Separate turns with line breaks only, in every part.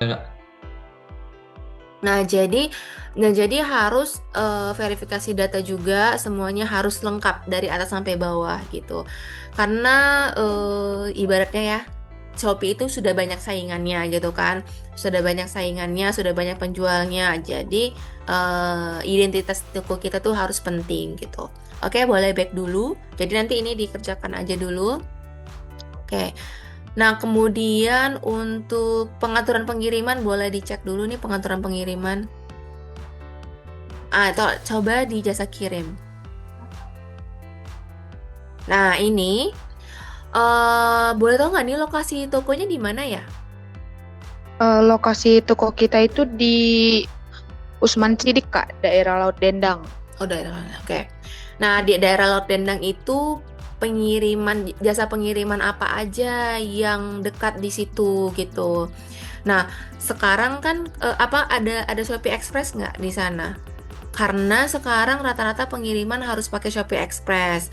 Kak.
Nah, jadi harus verifikasi data juga, semuanya harus lengkap dari atas sampai bawah gitu. Karena ibaratnya ya, Shopee itu sudah banyak saingannya gitu kan. Sudah banyak saingannya, sudah banyak penjualnya. Jadi identitas toko kita tuh harus penting gitu. Oke, boleh back dulu. Jadi nanti ini dikerjakan aja dulu. Oke. Nah, kemudian untuk pengaturan pengiriman boleh dicek dulu nih pengaturan pengiriman. Coba di jasa kirim. Nah, ini boleh tahu nggak nih lokasi tokonya di mana ya?
Lokasi toko kita itu di Usman Sidik, Kak, daerah Laut Dendang.
Oh, daerah mana? Oke. Nah, di daerah Laut Dendang itu jasa pengiriman apa aja yang dekat di situ gitu. Nah, sekarang kan ada Shopee Express nggak di sana? Karena sekarang rata-rata pengiriman harus pakai Shopee Express.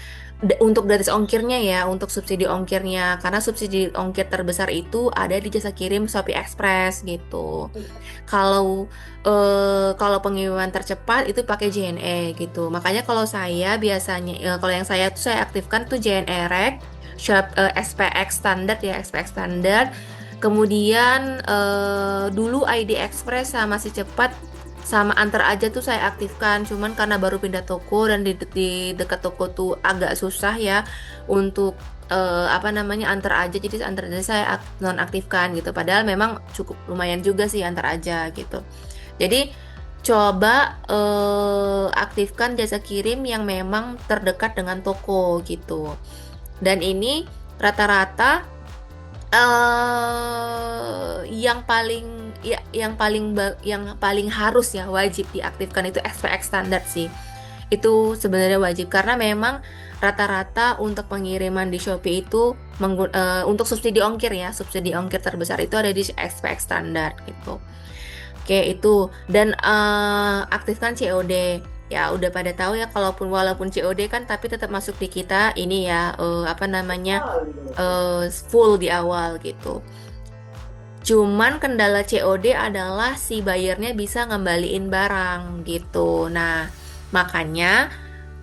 Untuk gratis ongkirnya ya, untuk subsidi ongkirnya. Karena subsidi ongkir terbesar itu ada di jasa kirim Shopee Express gitu. Kalau kalau pengiriman tercepat itu pakai JNE gitu. Makanya kalau saya biasanya, kalau yang saya tuh saya aktifkan tuh JNE Rec, SPX standar ya, SPX standar. Kemudian dulu ID Express sama si cepat sama antar aja tuh saya aktifkan, cuman karena baru pindah toko dan di dekat toko tuh agak susah ya untuk apa namanya antar aja, jadi antar aja saya nonaktifkan gitu. Padahal memang cukup lumayan juga sih antar aja gitu. Jadi coba aktifkan jasa kirim yang memang terdekat dengan toko gitu. Dan ini rata-rata yang paling harus ya wajib diaktifkan itu SPX standar sih. Itu sebenarnya wajib karena memang rata-rata untuk pengiriman di Shopee itu untuk subsidi ongkir ya, subsidi ongkir terbesar itu ada di SPX standar gitu. Oke, itu dan aktifkan COD. Ya, udah pada tahu ya walaupun COD kan tapi tetap masuk di kita ini ya apa namanya full di awal gitu. Cuman kendala COD adalah si buyernya bisa ngembaliin barang gitu. Nah, makanya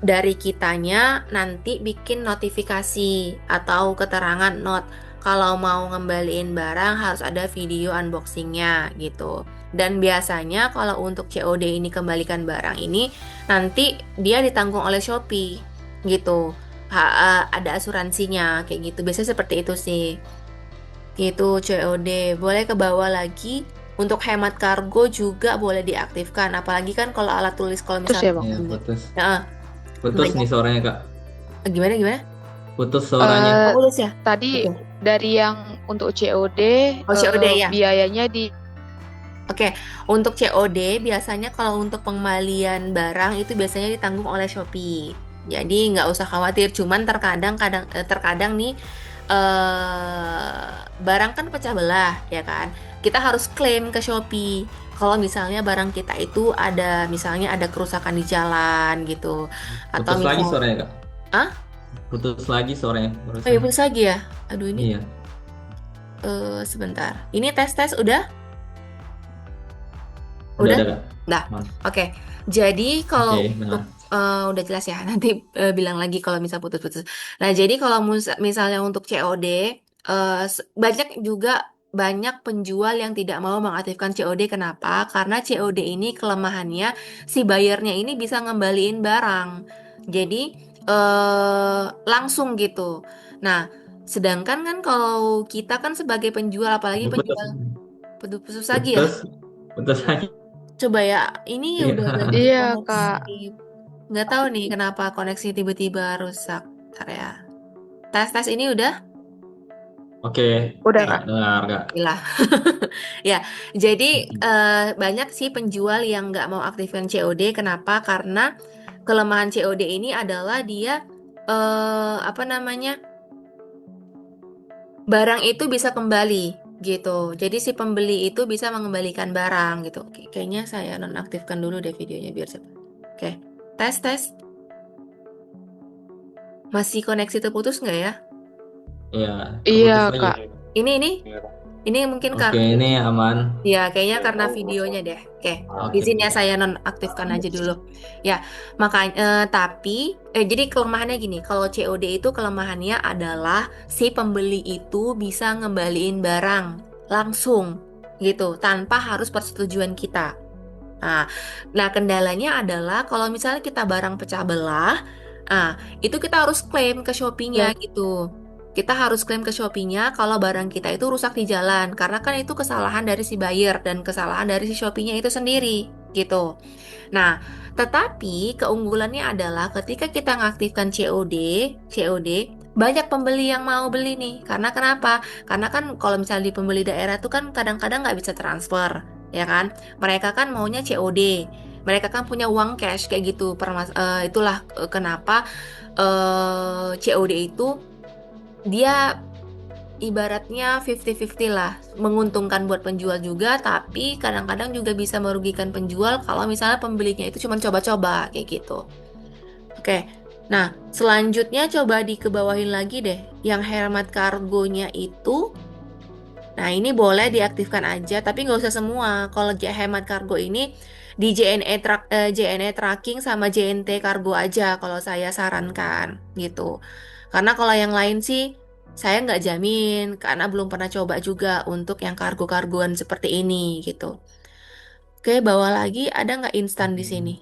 dari kitanya nanti bikin notifikasi atau keterangan note kalau mau ngembaliin barang harus ada video unboxingnya gitu. Dan biasanya kalau untuk COD ini kembalikan barang ini nanti dia ditanggung oleh Shopee gitu. Ada asuransinya kayak gitu. Biasanya seperti itu sih. Gitu COD. Boleh ke bawah lagi. Untuk hemat kargo juga boleh diaktifkan. Apalagi kan kalau alat tulis kalau
Terus ya,
misalnya
Bang.
Ya,
banyak.
putus.
Nah,
Putus
banyak.
nih suaranya, Kak.
Gimana gimana?
Putus suaranya.
Eh,
Oh, lulus ya?
Tadi
Oke.
dari yang untuk COD,
Oh, COD ya.
biayanya di
Oke, untuk COD biasanya kalau untuk pengembalian barang itu biasanya ditanggung oleh Shopee. Jadi nggak usah khawatir. Cuman terkadang nih barang kan pecah belah ya kan. Kita harus klaim ke Shopee. Kalau misalnya barang kita itu misalnya ada kerusakan di jalan gitu, atau
Putus lagi
misal,
suaranya, Kak.
ah,
Putus lagi suaranya
oh ya
barusan.
putus lagi ya. Aduh ini
Iya.
sebentar. Ini tes tes udah,
Udah
udah,
ada, Kak.
dah.
Mas.
Oke. Jadi kalau
Oke,
untuk
benar.
udah jelas ya. Nanti bilang lagi kalau misal putus-putus. Nah, jadi kalau misalnya untuk COD banyak juga banyak penjual yang tidak mau mengaktifkan COD. Kenapa? Karena COD ini kelemahannya si buyernya ini bisa ngembaliin barang. Jadi langsung gitu. Nah, sedangkan kan kalau kita kan sebagai penjual, apalagi
Aduh, putus.
penjual putus lagi ya.
Putus. Putus lagi.
Coba ya, ini udah ganti
Iya.
iya,
koneksi.
Kak.
Nggak tahu nih kenapa koneksi tiba-tiba rusak. Bentar ya. Tes-tes ini udah?
Oke,
Udah,
Oke.
Kak.
Kak, dengar, Kak.
Gila. Ya, jadi banyak sih penjual yang nggak mau aktifkan COD. Kenapa? Karena kelemahan COD ini adalah dia apa namanya? Barang itu bisa kembali gitu. Jadi si pembeli itu bisa mengembalikan barang gitu. Oke, kayaknya saya nonaktifkan dulu deh videonya biar cepat. Oke, tes tes. Masih koneksi terputus nggak ya?
Iya,
Iya,
keputus lagi.
Kak.
Ini. Ini mungkin
Oke, ini aman.
ya, kayaknya karena videonya deh. Oke,
Oke.
izin ya saya nonaktifkan aja dulu. Ya, makanya jadi kelemahannya gini, kalau COD itu kelemahannya adalah si pembeli itu bisa ngembaliin barang langsung gitu, tanpa harus persetujuan kita. Nah, nah, kendalanya adalah kalau misalnya kita barang pecah belah, itu kita harus klaim ke Shopee-nya
Ya.
gitu. Kita harus klaim ke Shopee-nya kalau barang kita itu rusak di jalan, karena kan itu kesalahan dari si buyer dan kesalahan dari si Shopee-nya itu sendiri gitu. Nah, tetapi keunggulannya adalah ketika kita mengaktifkan COD, banyak pembeli yang mau beli nih. Karena kenapa? Karena kan kalau misalnya di pembeli daerah tuh kan kadang-kadang nggak bisa transfer, ya kan? Mereka kan maunya COD. Mereka kan punya uang cash kayak gitu. Itulah kenapa COD itu dia ibaratnya 50-50 lah, menguntungkan buat penjual juga, tapi kadang-kadang juga bisa merugikan penjual kalau misalnya pembelinya itu cuma coba-coba kayak gitu. Oke, nah selanjutnya coba dikebawahin lagi deh, yang hemat kargonya itu. Nah ini boleh diaktifkan aja, tapi nggak usah semua. Kalau hemat kargo ini di JNE tracking sama JNT kargo aja kalau saya sarankan gitu. Karena kalau yang lain sih saya nggak jamin karena belum pernah coba juga untuk yang kargo-kargoan seperti ini gitu. Oke, bawa lagi ada nggak instan di sini?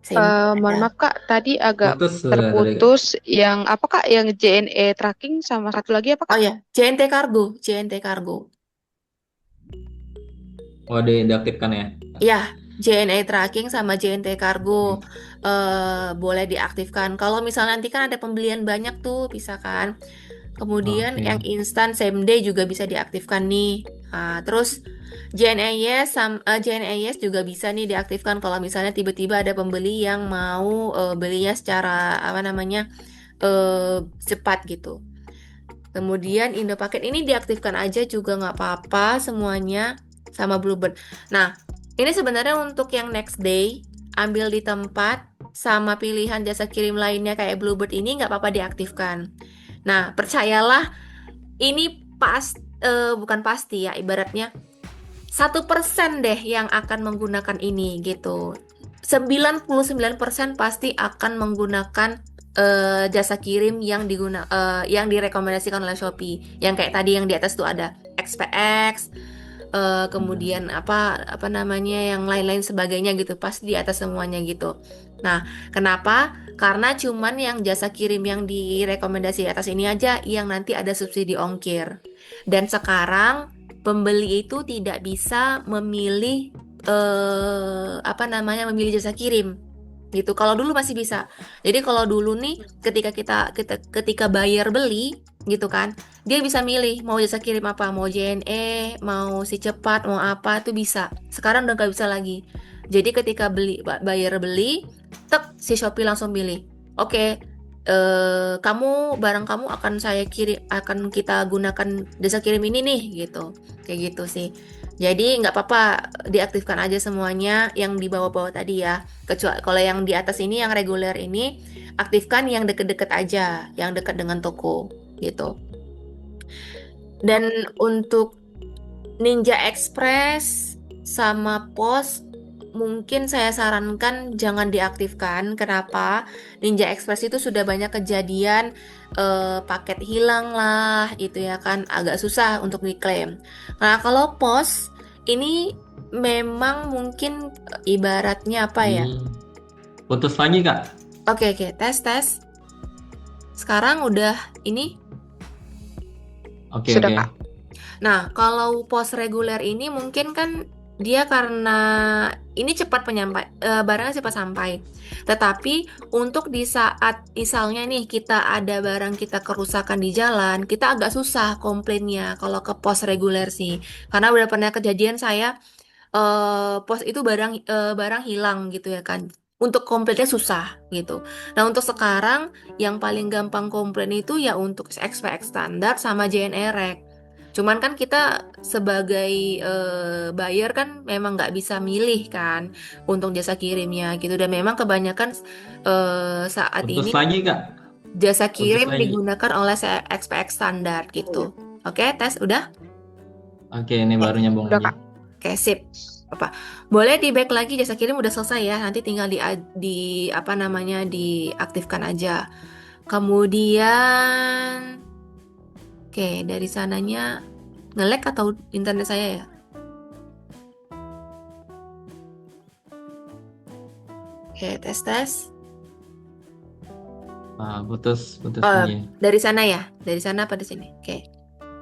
Saya
Mohon
ada.
maaf Kak, tadi agak
Putus sudah tadi.
terputus. Yang apa Kak? Yang JNE tracking sama satu lagi apa
Oh
Kak?
ya, JNT kargo.
Oh, diaktifkan ya.
Ya, JNE tracking sama JNT kargo
Hmm.
boleh diaktifkan. Kalau misalnya nanti kan ada pembelian banyak tuh, bisa kan. Kemudian
Oke.
yang instan same day juga bisa diaktifkan nih. Terus JNEYES juga bisa nih diaktifkan kalau misalnya tiba-tiba ada pembeli yang mau belinya secara apa namanya cepat gitu. Kemudian Indopaket ini diaktifkan aja juga nggak apa-apa semuanya sama Bluebird. Nah, ini sebenarnya untuk yang next day, ambil di tempat sama pilihan jasa kirim lainnya kayak Bluebird ini nggak apa-apa diaktifkan. Nah, percayalah ini bukan pasti ya, ibaratnya 1% deh yang akan menggunakan ini gitu. 99% pasti akan menggunakan jasa kirim yang direkomendasikan oleh Shopee. Yang kayak tadi yang di atas tuh ada XPX, kemudian apa namanya yang lain-lain sebagainya gitu. Pasti di atas semuanya gitu. Nah, kenapa? Karena cuman yang jasa kirim yang direkomendasi di atas ini aja yang nanti ada subsidi ongkir. Dan sekarang pembeli itu tidak bisa memilih apa namanya memilih jasa kirim gitu. Kalau dulu masih bisa. Jadi kalau dulu nih ketika buyer beli gitu kan, dia bisa milih mau jasa kirim apa, mau JNE, mau si cepat, mau apa tuh bisa. Sekarang udah nggak bisa lagi. Jadi ketika buyer beli, tek si Shopee langsung pilih. Oke, barang kamu akan kita gunakan jasa kirim ini nih gitu. Kayak gitu sih. Jadi nggak apa-apa diaktifkan aja semuanya yang di bawah-bawah tadi ya. Kecuali kalau yang di atas ini yang reguler ini aktifkan yang deket-deket aja, yang dekat dengan toko gitu. Dan untuk Ninja Express sama Pos mungkin saya sarankan jangan diaktifkan. Kenapa? Ninja Express itu sudah banyak kejadian paket hilang lah, itu ya kan agak susah untuk diklaim. Nah, kalau Pos ini memang mungkin ibaratnya apa ya?
Putus lagi, Kak.
Oke, oke, tes tes. Sekarang udah ini.
Oke,
Sudah
oke.
Kak.
Nah, kalau pos reguler ini mungkin kan dia karena ini cepat barangnya cepat sampai. Tetapi untuk di saat misalnya nih kita ada barang kita kerusakan di jalan, kita agak susah komplainnya kalau ke pos reguler sih. Karena udah pernah kejadian saya pos itu barang hilang gitu ya kan. Untuk komplainnya susah gitu. Nah, untuk sekarang yang paling gampang komplain itu ya untuk XPX standar sama JNE. Cuman kan kita sebagai buyer kan memang nggak bisa milih kan untuk jasa kirimnya gitu. Dan memang kebanyakan saat
Putus
ini
lagi, Kak.
jasa
Putus
kirim
lagi.
digunakan oleh XPX standar gitu. Oke, tes udah?
Oke, ini
Oke,
baru nyambung
Udah
lagi.
Kak.
oke, sip. Apa? Boleh di back lagi jasa kirim udah selesai ya. Nanti tinggal di apa namanya diaktifkan aja. Kemudian, oke, dari sananya nge-lag atau internet saya ya? Oke, tes tes.
Putus
Eh,
lagi.
dari sana ya? Dari sana apa di sini? Oke.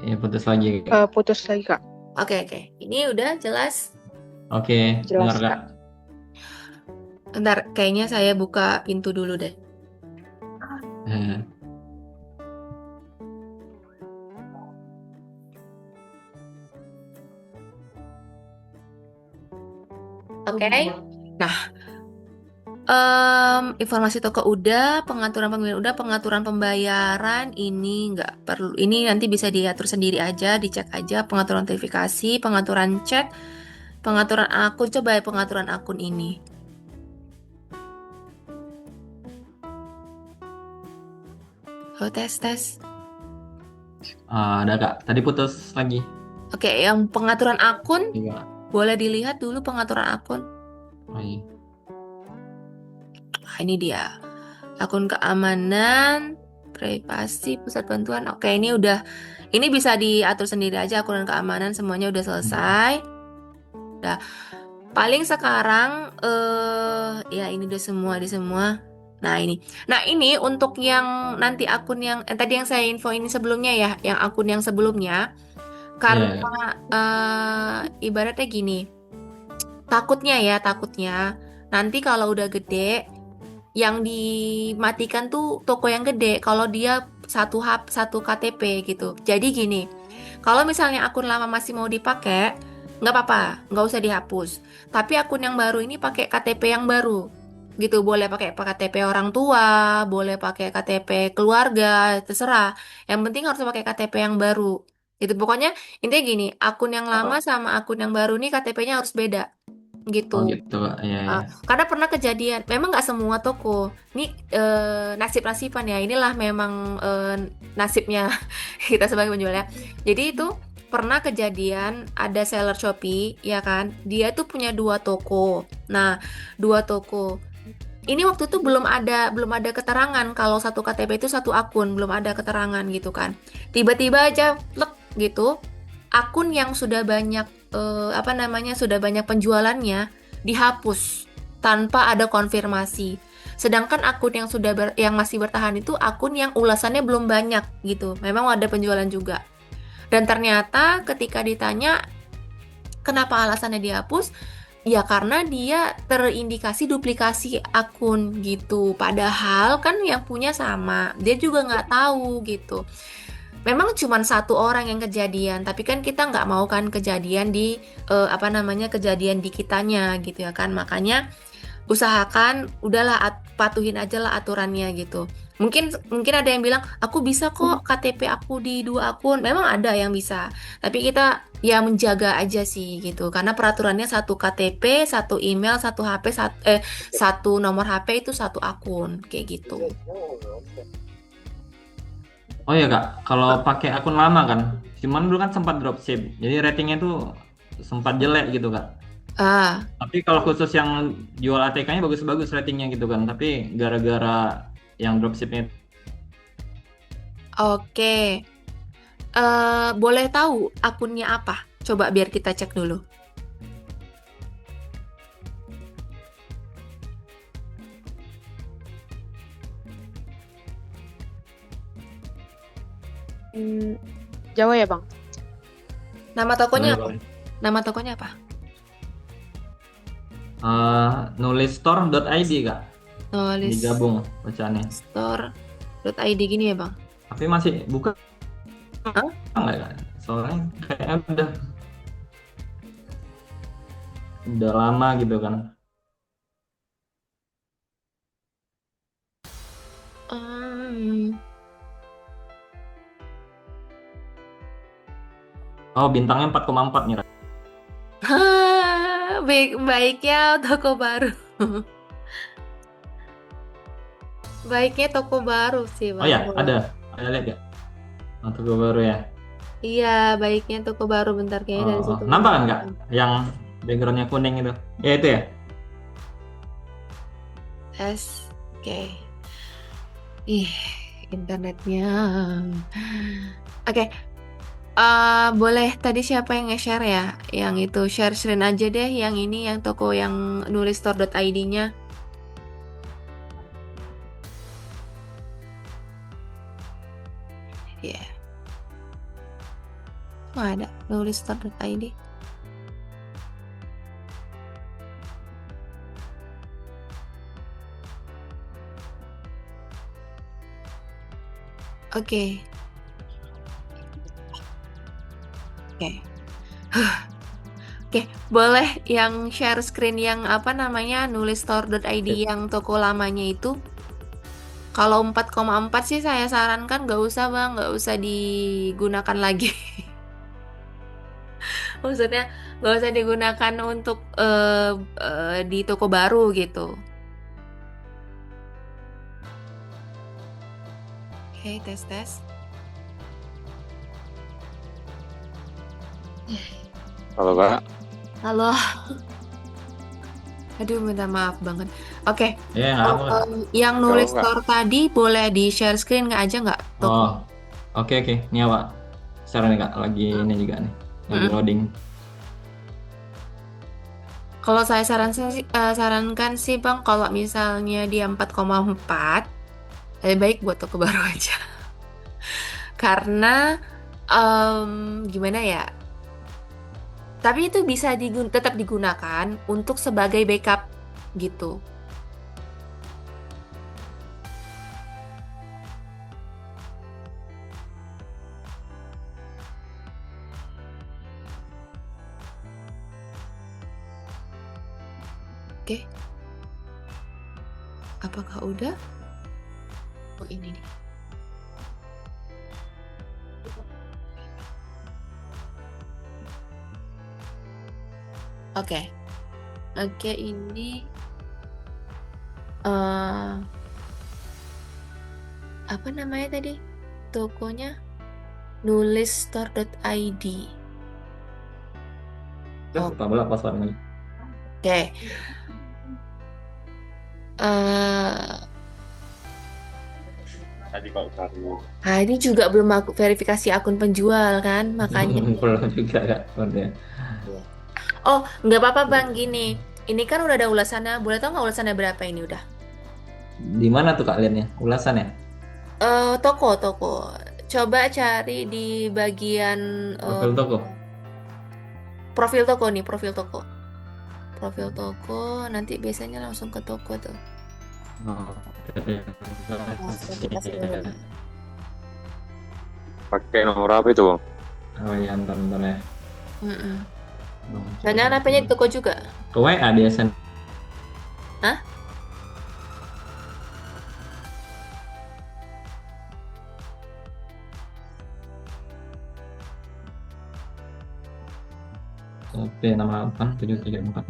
Ya, putus lagi.
Putus lagi Kak.
Oke. Ini udah jelas.
Oke,
Jelas
dengar Kak.
Kak.
Ntar, kayaknya saya buka pintu dulu deh.
Eh,
Oke. Nah, informasi toko udah, pengaturan pembayaran udah, pengaturan pembayaran ini nggak perlu. Ini nanti bisa diatur sendiri aja, dicek aja pengaturan notifikasi, pengaturan chat, pengaturan akun. Coba ya pengaturan akun ini. Oh, tes.
ada Kak. Tadi putus lagi.
Oke, yang pengaturan akun
Juga.
boleh dilihat dulu pengaturan akun.
Oh, iya.
Nah, ini dia. Akun keamanan, privasi, pusat bantuan. Oke, ini bisa diatur sendiri aja akun keamanan semuanya udah selesai. Udah. Paling sekarang ya ini udah di semua. Nah, ini. Nah, ini untuk yang nanti akun yang tadi yang saya info ini sebelumnya ya, yang akun yang sebelumnya karena
Iya,
ibaratnya gini. Takutnya nanti kalau udah gede yang dimatikan tuh toko yang gede kalau dia satu KTP gitu. Jadi gini, kalau misalnya akun lama masih mau dipakai, nggak apa-apa, nggak usah dihapus. Tapi akun yang baru ini pakai KTP yang baru, gitu. Boleh pakai KTP orang tua, boleh pakai KTP keluarga, terserah. Yang penting harus pakai KTP yang baru. Gitu. Pokoknya intinya gini, akun yang lama sama akun yang baru nih KTP-nya harus beda,
oh
gitu.
gitu Kak. Iya.
Karena pernah kejadian, memang nggak semua toko. Ini nasib-nasiban ya. Inilah memang nasibnya kita sebagai penjual ya. Jadi itu pernah kejadian ada seller Shopee, ya kan? Dia tuh punya 2 toko. Nah, 2 toko. Ini waktu itu belum ada keterangan kalau satu KTP itu satu akun, belum ada keterangan gitu kan. Tiba-tiba aja lek gitu, akun yang sudah banyak sudah banyak penjualannya dihapus tanpa ada konfirmasi. Sedangkan akun yang yang masih bertahan itu akun yang ulasannya belum banyak gitu. Memang ada penjualan juga. Dan ternyata ketika ditanya kenapa alasannya dihapus, ya karena dia terindikasi duplikasi akun gitu. Padahal kan yang punya sama, dia juga nggak tahu gitu. Memang cuma satu orang yang kejadian, tapi kan kita nggak mau kan kejadian kejadian di kitanya gitu ya kan. Makanya usahakan udahlah patuhin aja lah aturannya gitu. Mungkin ada yang bilang aku bisa kok KTP aku di 2 akun. Memang ada yang bisa. Tapi kita ya menjaga aja sih gitu. Karena peraturannya satu KTP, satu email, satu HP, satu nomor HP itu satu akun kayak gitu.
Oh iya Kak, kalau pakai akun lama kan, cuman dulu kan sempat dropship, jadi ratingnya tuh sempat jelek gitu Kak.
Ah,
Tapi kalau khusus yang jual ATK-nya bagus-bagus ratingnya gitu kan, tapi gara-gara yang dropshipnya.
oke. Boleh tahu akunnya apa? Coba biar kita cek dulu.
Jawa ya Bang?
Nama tokonya
Boleh,
apa?
boleh.
Nama tokonya apa?
Nulisstore.id Kak, digabung bacaannya.
Store.id gini ya, Bang?
Tapi masih buka
Hah?
nggak Kak? Soalnya kayaknya udah lama gitu kan.
Hmm.
Oh, bintangnya 4,4 nih.
Baiknya toko baru. Baiknya toko baru sih,
Oh
Bang.
ya, ada lihat ya. Untuk gue baru ya.
Iya, baiknya toko baru bentar kayaknya dari
Oh,
situ
nampak kan
muncul.
nggak? Yang backgroundnya kuning itu. Ya itu ya.
Tes. Oke. Ih, internetnya. Oke, boleh tadi siapa yang nge-share ya? Yang itu share screen aja deh, yang ini yang toko yang nulisstore.id-nya. Ya, mana ada nulisstore.id? Oke, oke. Oke, boleh yang share screen yang apa namanya nulisstore.id yang toko lamanya itu. Kalau 4,4 sih saya sarankan nggak usah bang, nggak usah digunakan lagi. Maksudnya nggak usah digunakan untuk di toko baru gitu. Oke, tes tes.
Halo Kak,
Halo, aduh minta maaf banget. Oke,
Ya nggak apa Kak.
yang
jauh
nulis
Kak.
store tadi boleh di share screen nggak aja nggak toko?
Oh, oke oke. Ini apa? Sekarang nih Kak, lagi ini juga nih. Lagi
Mm-mm.
loading.
Kalau saya sarankan sih bang, kalau misalnya dia 4,4, lebih baik buat toko baru aja. Karena gimana ya? Tapi itu bisa tetap digunakan untuk sebagai backup gitu. Oke, apakah udah? Oh ini nih. Oke, oke ini eh apa namanya tadi? Tokonya nulisstore.id.
Udah
Oke.
lupa pula passwordnya.
eh
Tadi kalau cari
ini juga belum aku verifikasi akun penjual kan, makanya.
Belum juga Kak. Udah.
Iya. Oh, nggak apa-apa Bang, gini. Ini kan udah ada ulasannya. Boleh tahu nggak ulasannya berapa ini udah?
Di mana tuh Kak liatnya? Ulasan ya?
Toko. Coba cari di bagian
Profil toko.
profil toko nih, profil toko. Profil toko, nanti biasanya langsung ke toko tuh.
Oh,
Nah, verifikasi dulu nih.
pakai nomor apa itu Bang?
oh iya, ntar ya.
Mm-mm. Jangan HP-nya di toko juga.
Ke WA biasa.
Hah?
Oke, nama 8734.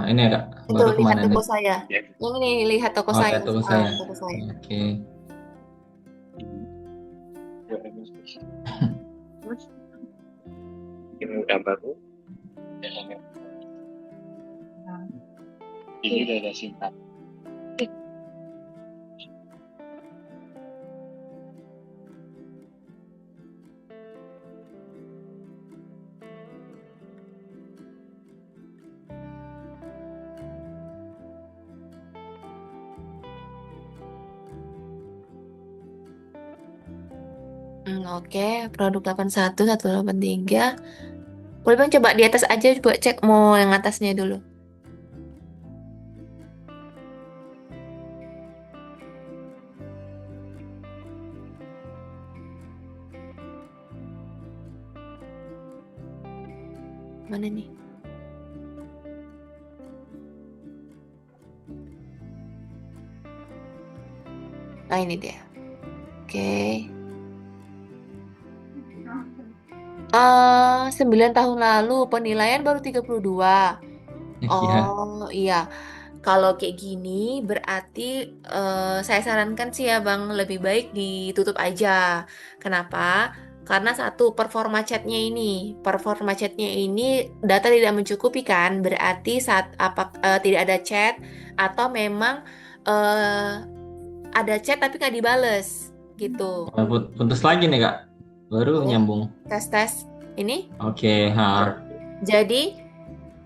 Ini ya Kak,
Itu
baru
lihat
kemana
toko
nih?
saya. Yang ini lihat toko
Oh,
saya.
lihat toko saya.
Toko saya.
Oke.
Ini udah baru. Ini udah ada singkat.
Oke, produk 81, 183. Boleh Bang coba di atas aja buat cek mau yang atasnya dulu. Mana nih? Nah, ini dia. Oke. 9 tahun lalu penilaian baru 32.
Iya.
Oh iya, kalau kayak gini berarti saya sarankan sih ya Bang, lebih baik ditutup aja. Kenapa? Karena satu, performa chatnya ini data tidak mencukupi kan, berarti saat tidak ada chat atau memang eh, ada chat tapi nggak dibales gitu.
Putus lagi nih Kak. Baru
Oh,
nyambung.
tes ini.
Oke,
Jadi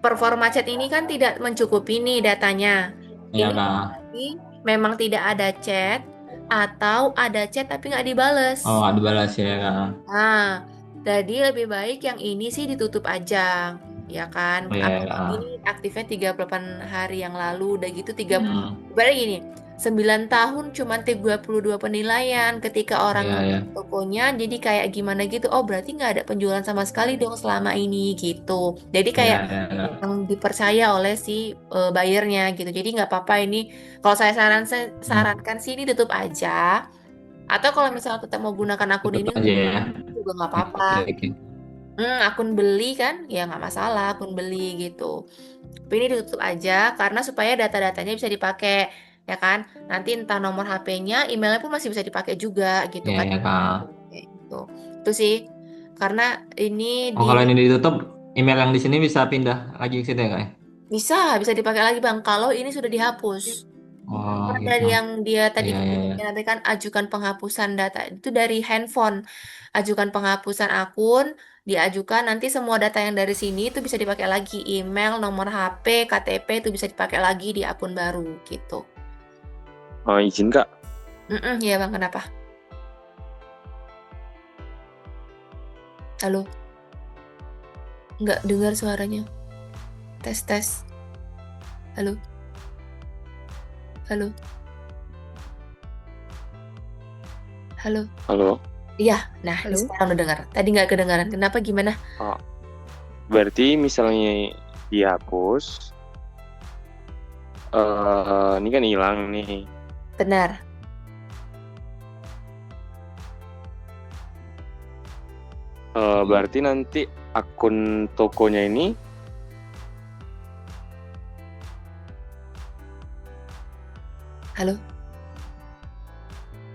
performa chat ini kan tidak mencukupi nih datanya.
ya
Ini
Kak.
berarti memang tidak ada chat atau ada chat tapi nggak
Oh,
dibales.
ada balas ya Kak.
Nah, jadi lebih baik yang ini sih ditutup aja, ya kan?
Oh ya
Apalagi
Kak.
ini aktifnya 38 hari yang lalu, udah gitu
Hmm,
berarti gini, 9 tahun cuman 32 penilaian ketika orang
ya
ngecek
ya.
tokonya, jadi kayak gimana gitu, oh berarti nggak ada penjualan sama sekali dong selama ini gitu. Jadi kayak
Ya ya Kak.
yang dipercaya oleh si buyernya gitu. Jadi nggak apa-apa ini, kalau saya
Hmm,
sarankan sih ini tutup aja. Atau kalau misalnya kita mau gunakan akun
tutup
ini
aja
untuk
ya.
juga nggak apa-apa.
Oke oke.
Akun beli kan, ya nggak masalah akun beli gitu. Tapi ini ditutup aja karena supaya data-datanya bisa dipakai, ya kan? Nanti entah nomor HP-nya, emailnya pun masih bisa dipakai juga gitu
Ya
kan?
ya Kak.
Kayak gitu. Itu sih, karena ini
Oh, kalau ini ditutup, email yang di sini bisa pindah lagi ke situ ya Kak ya?
bisa dipakai lagi Bang. Kalau ini sudah dihapus.
Oh
Kan
gitu.
dari yang dia tadi
Iya iya iya.
kita kan ajukan penghapusan data itu dari handphone. Ajukan penghapusan akun, diajukan nanti semua data yang dari sini itu bisa dipakai lagi. Email, nomor HP, KTP itu bisa dipakai lagi di akun baru gitu.
Izin Kak.
Ya Bang, kenapa? Halo, nggak dengar suaranya. Tes tes. Halo, halo, halo.
Halo.
Iya, nah
Halo?
sekarang udah dengar. Tadi nggak kedengaran. Kenapa gimana?
Oh, berarti misalnya dihapus, ini kan hilang nih.
Benar.
Berarti nanti akun tokonya ini
Halo,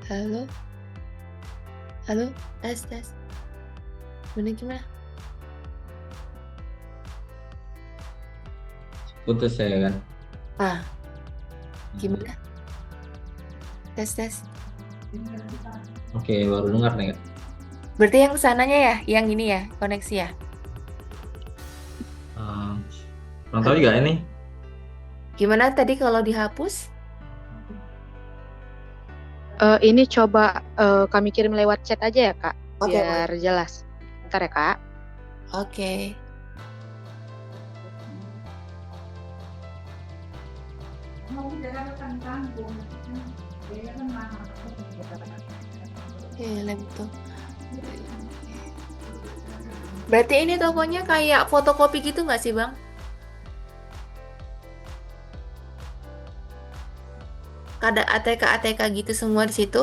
halo, halo. Tes tes. Gimana?
Putus saya kan.
Ah, gimana? Tes.
Oke, baru dengar nih Kak.
Berarti yang sananya ya, yang ini ya, koneksi ya.
Kurang tahu juga ini.
Gimana tadi kalau dihapus?
Ini coba kami kirim lewat chat aja ya Kak,
Oke,
biar jelas. Bentar ya Kak.
Oke. Film tuh. Berarti ini tokonya kayak fotokopi gitu nggak sih, Bang? Ada ATK gitu semua di situ?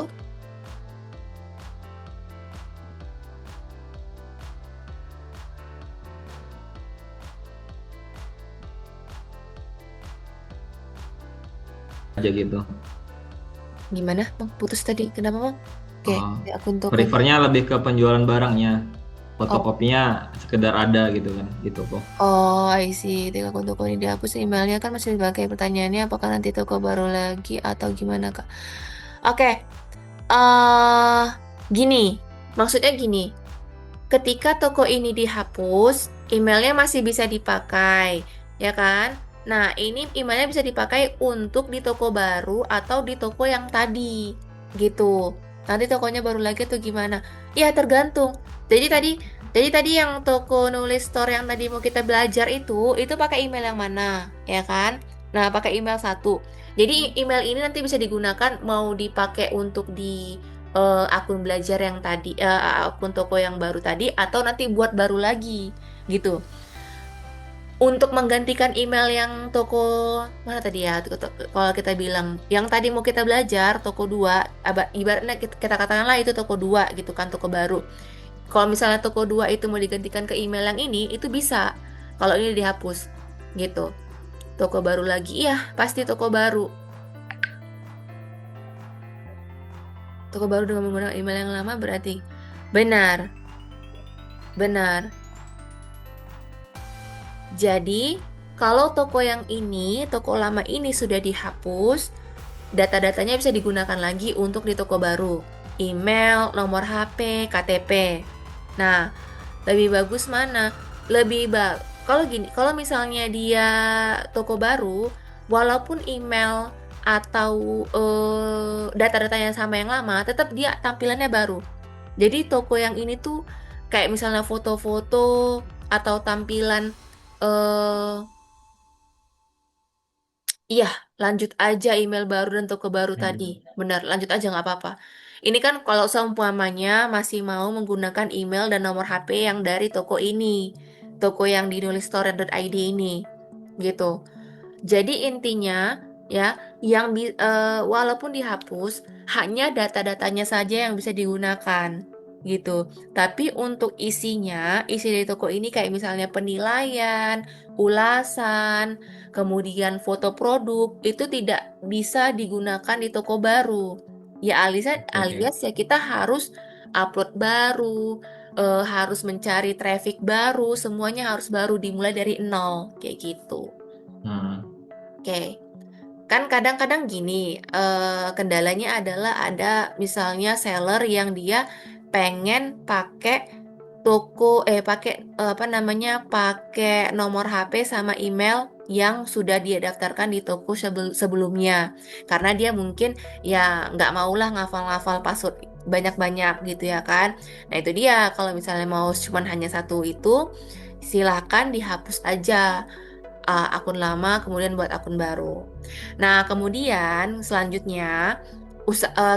Aja gitu.
Gimana, Bang? Putus tadi. Kenapa, Bang? Oke,
Oh,
di akun tokonya.
prefernya lebih ke penjualan barangnya.
Oh,
Fotokopinya sekedar ada gitu kan, gitu kok.
I see. Ketika akun toko ini dihapus, emailnya kan masih dipakai. Pertanyaannya, apakah nanti toko baru lagi atau gimana, Kak? Oke, gini. Maksudnya gini. Ketika toko ini dihapus, emailnya masih bisa dipakai, ya kan? Nah, ini emailnya bisa dipakai untuk di toko baru atau di toko yang tadi, gitu. Nanti tokonya baru lagi atau gimana? Ya, tergantung. Jadi tadi, yang toko nulis store yang tadi mau kita belajar itu pakai email yang mana, ya kan? Nah, pakai email satu. Jadi email ini nanti bisa digunakan mau dipakai untuk di akun belajar yang tadi, akun toko yang baru tadi, atau nanti buat baru lagi gitu. Untuk menggantikan email yang toko mana tadi ya, kalau kita bilang yang tadi mau kita belajar toko 2, ibaratnya kita katakanlah itu toko 2 gitu kan, toko baru. Kalau misalnya toko 2 itu mau digantikan ke email yang ini, itu bisa. Kalau ini dihapus, gitu. Toko baru lagi, iya pasti toko baru. Toko baru dengan menggunakan email yang lama berarti benar, benar. Jadi, kalau toko yang ini, toko lama ini sudah dihapus, data-datanya bisa digunakan lagi untuk di toko baru. Email, nomor HP, KTP. Nah, lebih bagus mana? Kalau gini, kalau misalnya dia toko baru, walaupun email atau data-datanya sama yang lama, tetap dia tampilannya baru. Jadi toko yang ini tuh kayak misalnya foto-foto atau tampilan eh iya, lanjut aja email baru dan toko baru tadi. Benar, lanjut aja nggak apa-apa. Ini kan kalau seumpamanya masih mau menggunakan email dan nomor HP yang dari toko ini, toko yang di nulistorrent.id ini, gitu. Jadi intinya ya, walaupun dihapus, hanya data-datanya saja yang bisa digunakan, gitu. Tapi untuk isinya, isi dari toko ini kayak misalnya penilaian, ulasan, kemudian foto produk itu tidak bisa digunakan di toko baru. Ya alias ya kita harus upload baru, harus mencari traffic baru, semuanya harus baru dimulai dari nol kayak gitu.
Hmm.
Oke. Kan kadang-kadang gini, kendalanya adalah ada misalnya seller yang dia pengen pakai pakai nomor HP sama email yang sudah dia daftarkan di toko sebelumnya. Karena dia mungkin ya nggak maulah ngafal-ngafal password banyak-banyak gitu ya kan. Nah itu dia, kalau misalnya mau cuman hanya satu itu, silakan dihapus aja akun lama kemudian buat akun baru. Nah, kemudian selanjutnya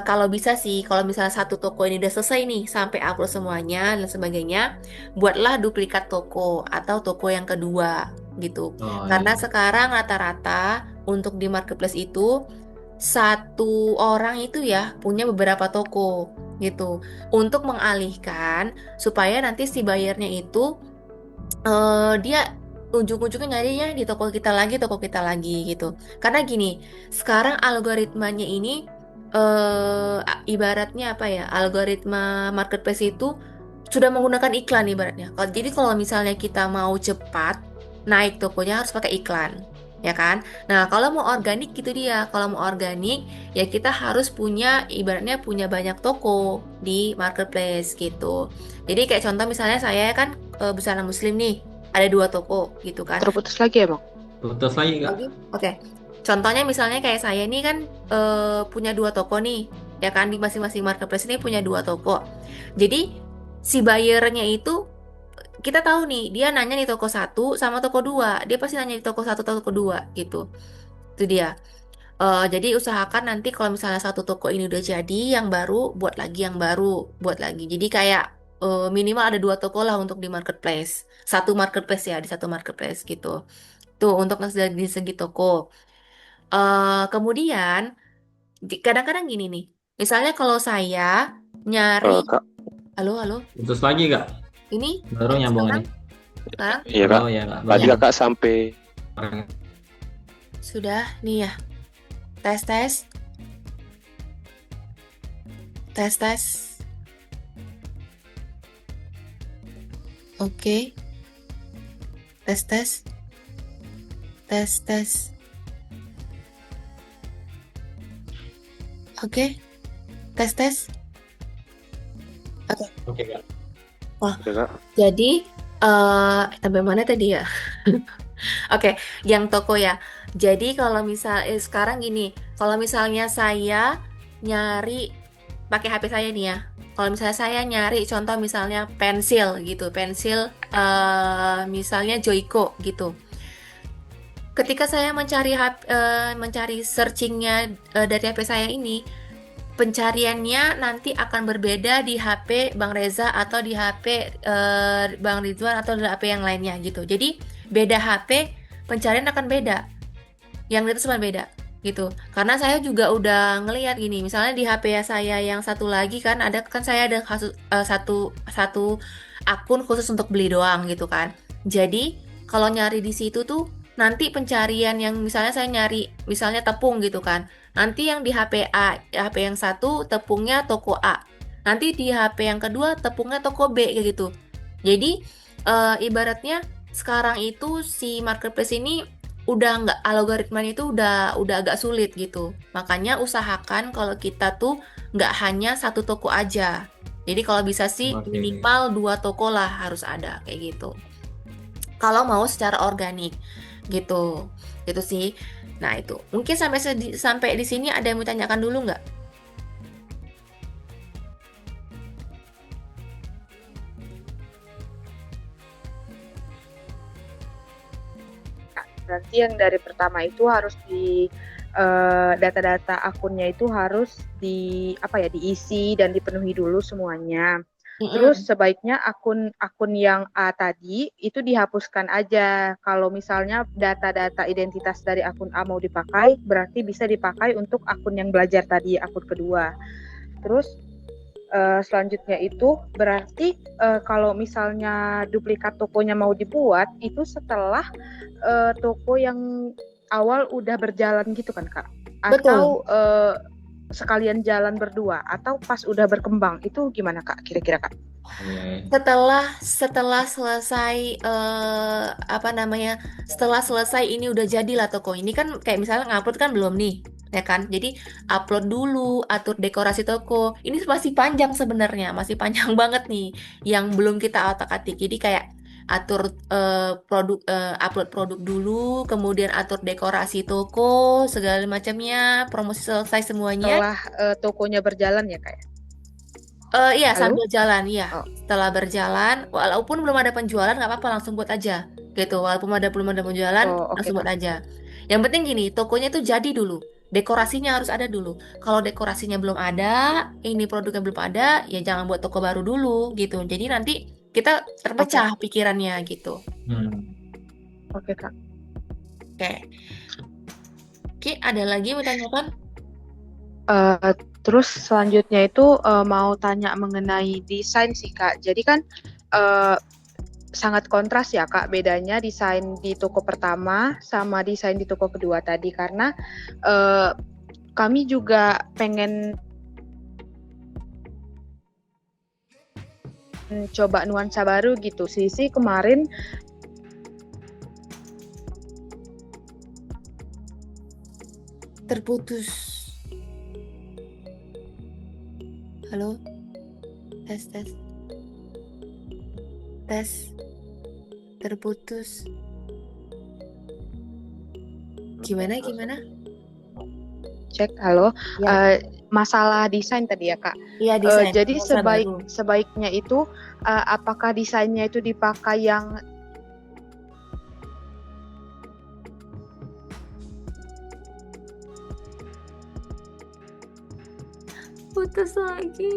kalau bisa sih, kalau misalnya satu toko ini udah selesai nih sampai upload semuanya dan sebagainya, buatlah duplikat toko atau toko yang kedua gitu.
Oh
Karena
iya.
sekarang rata-rata untuk di marketplace itu satu orang itu ya punya beberapa toko gitu. Untuk mengalihkan supaya nanti si bayarnya itu dia ujung-ujungnya nyarinya di toko kita lagi gitu. Karena gini, sekarang algoritmanya ini ibaratnya apa ya? Algoritma marketplace itu sudah menggunakan iklan ibaratnya. Jadi kalau misalnya kita mau cepat naik tokonya harus pakai iklan, ya kan? Nah, kalau mau organik gitu dia. Kalau mau organik ya kita harus punya ibaratnya punya banyak toko di marketplace gitu. Jadi kayak contoh misalnya saya kan busana muslim nih, ada 2 toko gitu kan.
Terputus lagi ya, Bang?
Putus lagi Kak.
Oke. Contohnya misalnya kayak saya nih kan punya 2 toko nih, ya kan di masing-masing marketplace ini punya 2 toko. Jadi si buyernya itu kita tahu nih dia nanya di toko 1 sama toko 2, dia pasti nanya di toko 1 atau toko 2 gitu. Itu dia. Jadi usahakan nanti kalau misalnya satu toko ini udah jadi, yang baru buat lagi yang baru, buat lagi. Jadi kayak minimal ada 2 toko lah untuk di marketplace. Satu marketplace ya, di satu marketplace gitu. Tuh untuk di segi toko. Kemudian kadang-kadang gini nih. Misalnya kalau saya nyari,
Kak,
halo, halo,
Putus lagi Kak.
ini
Baru nyambung
sekarang,
ini.
sekarang
iya Kak.
Oh ya Kak.
Tadi
Banyak.
Kakak sampai
sudah nih ya. Tes, tes, tes, tes. Oke, tes, tes, tes, tes. Oke, tes, tes.
Oke Kak.
ya Kak.
Jadi, sampai mana tadi ya? Oke, yang toko ya. Jadi kalau sekarang gini, kalau misalnya saya nyari pakai HP saya nih ya. Kalau misalnya saya nyari contoh misalnya pensil gitu, pensil misalnya Joico gitu. Ketika saya mencari searchingnya dari HP saya ini, pencariannya nanti akan berbeda di HP Bang Reza atau di HP Bang Ridwan atau di HP yang lainnya gitu. Jadi beda HP, pencarian akan beda. Yang itu cuma beda. gitu. Karena saya juga udah ngelihat gini, misalnya di HP saya yang satu lagi kan saya ada satu satu akun khusus untuk beli doang gitu kan. Jadi kalau nyari di situ tuh nanti pencarian yang misalnya saya nyari misalnya tepung gitu kan. Nanti yang di HP A, HP yang satu tepungnya toko A. Nanti di HP yang kedua tepungnya toko B kayak gitu. Jadi ibaratnya sekarang itu si marketplace ini udah nggak algoritmanya itu udah agak sulit gitu. Makanya usahakan kalau kita tuh nggak hanya satu toko aja. Jadi kalau bisa sih
Oke.
minimal 2 toko lah harus ada kayak gitu. Kalau mau secara organik gitu, gitu sih. Nah itu mungkin sampai di sini ada yang mau tanyakan dulu nggak?
Berarti yang dari pertama itu harus data-data akunnya itu harus diisi dan dipenuhi dulu semuanya. Terus sebaiknya akun yang A tadi itu dihapuskan aja. Kalau misalnya data-data identitas dari akun A mau dipakai, berarti bisa dipakai untuk akun yang belajar tadi, akun kedua. Terus selanjutnya itu berarti kalau misalnya duplikat tokonya mau dibuat itu setelah toko yang awal udah berjalan gitu kan Kak? Atau sekalian jalan berdua atau pas udah berkembang itu gimana Kak kira-kira Kak?
Setelah selesai setelah selesai ini udah jadilah toko ini kan kayak misalnya ngupload kan belum nih ya kan, jadi upload dulu, atur dekorasi toko ini masih panjang sebenarnya, masih panjang banget nih yang belum kita otak-atik. Jadi kayak atur upload produk dulu, kemudian atur dekorasi toko segala macamnya, promosi selesai semuanya.
Setelah tokonya berjalan ya Kak?
Iya,
Halo?
sambil jalan, iya.
Oh.
Setelah berjalan, walaupun belum ada penjualan, nggak apa-apa, langsung buat aja. Gitu, walaupun belum ada penjualan,
Oh, oke
langsung buat
Kak.
aja. Yang penting gini, tokonya tuh jadi dulu. Dekorasinya harus ada dulu. Kalau dekorasinya belum ada, ini produknya belum ada, ya jangan buat toko baru dulu, gitu. Jadi nanti kita terpecah pikirannya, gitu.
Oke Kak.
Oke. Oke, ada lagi mau tanyakan?
Terus selanjutnya itu mau tanya mengenai desain sih Kak. Jadi kan sangat kontras ya Kak bedanya desain di toko pertama sama desain di toko kedua tadi karena kami juga pengen coba nuansa baru gitu. Sisi kemarin
Terputus. Halo? Tes. Terputus. Gimana?
cek halo
Ya.
masalah desain tadi ya Kak.
Iya, desain.
Jadi
nuansa baru.
sebaiknya itu apakah desainnya itu dipakai yang
Putus lagi.